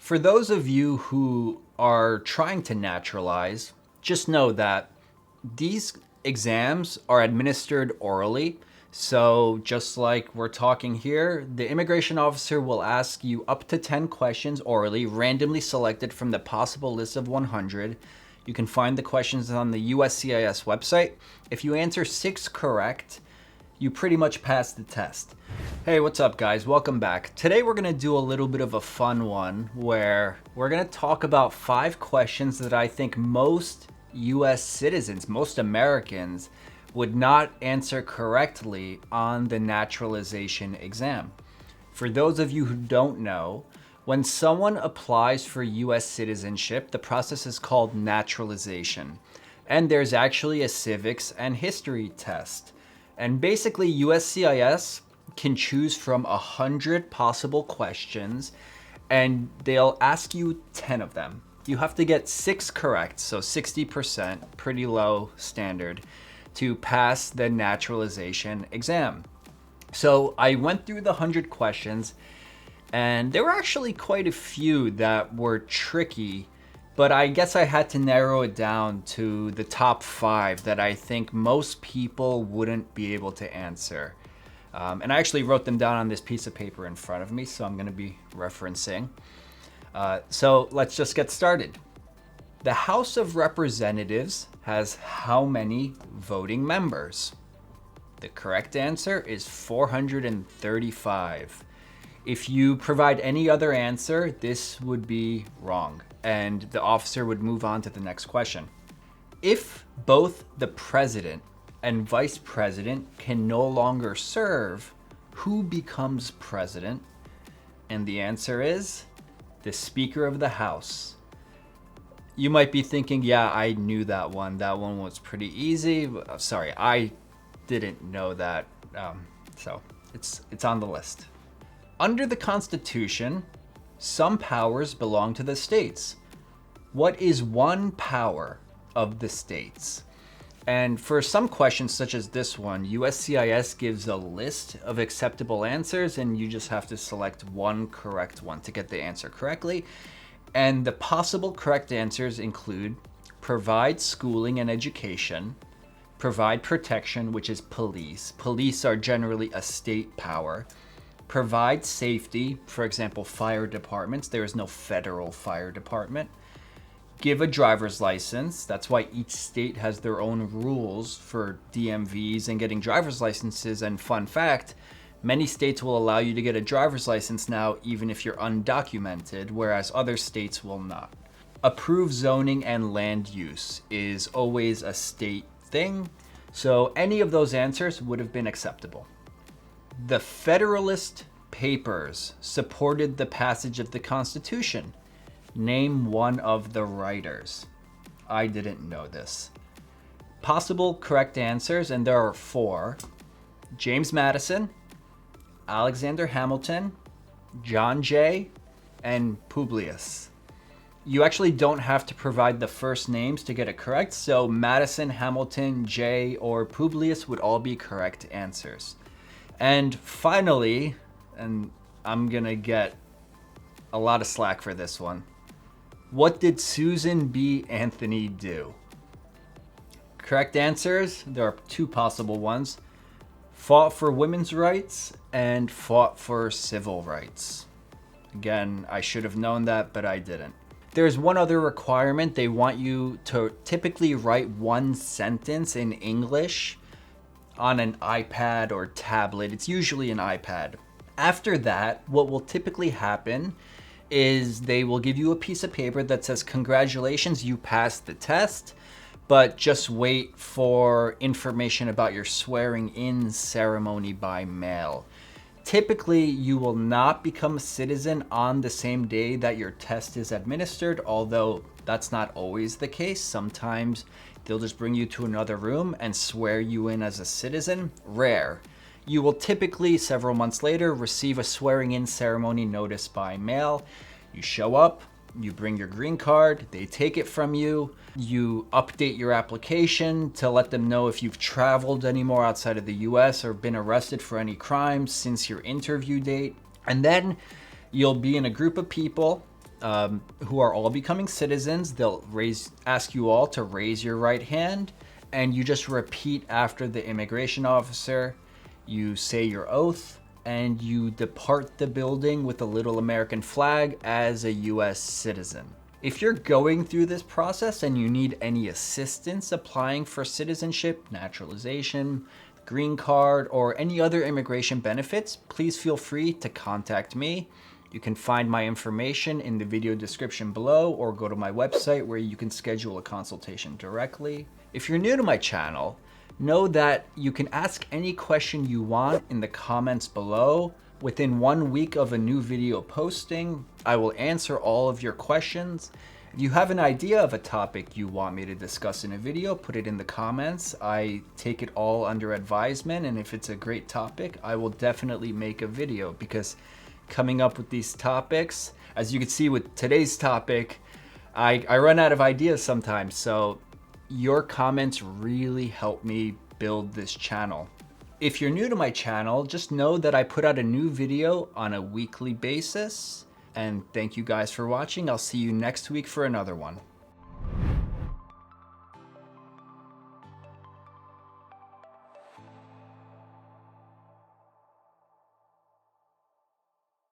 For those of you who are trying to naturalize, just know that these exams are administered orally. So just like we're talking here, the immigration officer will ask you up to 10 questions orally, randomly selected from the possible list of 100. You can find the questions on the USCIS website. If you answer 6 correct, you pretty much pass the test. Hey, what's up guys? Welcome back. Today we're gonna do a little bit of a fun one where we're gonna talk about 5 questions that I think most US citizens, most Americans, would not answer correctly on the naturalization exam. For those of you who don't know, when someone applies for US citizenship, the process is called naturalization. And there's actually a civics and history test. And basically, USCIS can choose from 100 possible questions, and they'll ask you 10 of them. You have to get 6 correct, so 60%, pretty low standard, to pass the naturalization exam. So I went through the 100 questions, and there were actually quite a few that were tricky, but I guess I had to narrow it down to the top 5 that I think most people wouldn't be able to answer. And I actually wrote them down on this piece of paper in front of me, so I'm going to be referencing. So let's just get started. The House of Representatives has how many voting members? The correct answer is 435. If you provide any other answer, this would be wrong, and the officer would move on to the next question. If both the president and vice president can no longer serve, who becomes president? And the answer is the Speaker of the House. You might be thinking, yeah, I knew that one. That one was pretty easy. Sorry, I didn't know that. So it's on the list. Under the Constitution, some powers belong to the states. What is one power of the states? And for some questions such as this one, USCIS gives a list of acceptable answers, and you just have to select one correct one to get the answer correctly. And the possible correct answers include provide schooling and education, provide protection, which is police. Police are generally a state power. Provide safety, for example, fire departments. There is no federal fire department. Give a driver's license. That's why each state has their own rules for DMVs and getting driver's licenses. And fun fact, many states will allow you to get a driver's license now even if you're undocumented, whereas other states will not. Approve zoning and land use is always a state thing, so any of those answers would have been acceptable. The Federalist Papers supported the passage of the Constitution. Name one of the writers. I didn't know this. Possible correct answers, and there are 4. James Madison, Alexander Hamilton, John Jay, and Publius. You actually don't have to provide the first names to get it correct, so Madison, Hamilton, Jay, or Publius would all be correct answers. And finally, and I'm gonna get a lot of slack for this one, what did Susan B. Anthony do? Correct answers, there are 2 possible ones. Fought for women's rights and fought for civil rights. Again, I should have known that, but I didn't. There's one other requirement. They want you to typically write one sentence in English on an iPad or tablet. It's usually an iPad. After that, what will typically happen is they will give you a piece of paper that says, congratulations, you passed the test, but just wait for information about your swearing in ceremony by mail. Typically, you will not become a citizen on the same day that your test is administered, although that's not always the case. Sometimes they'll just bring you to another room and swear you in as a citizen. Rare. You will typically, several months later, receive a swearing in ceremony notice by mail. You show up, you bring your green card, they take it from you, you update your application to let them know if you've traveled anymore outside of the US or been arrested for any crimes since your interview date. And then you'll be in a group of people who are all becoming citizens. They'll ask you all to raise your right hand, and you just repeat after the immigration officer. You say your oath, and you depart the building with a little American flag as a US citizen. If you're going through this process and you need any assistance applying for citizenship, naturalization, green card, or any other immigration benefits, please feel free to contact me. You can find my information in the video description below, or go to my website where you can schedule a consultation directly. If you're new to my channel, know that you can ask any question you want in the comments below. Within 1 week of a new video posting, I will answer all of your questions. If you have an idea of a topic you want me to discuss in a video, put it in the comments. I take it all under advisement, and if it's a great topic, I will definitely make a video, because coming up with these topics, as you can see with today's topic, I run out of ideas sometimes. So your comments really help me build this channel. If you're new to my channel, just know that I put out a new video on a weekly basis. And thank you guys for watching. I'll see you next week for another one.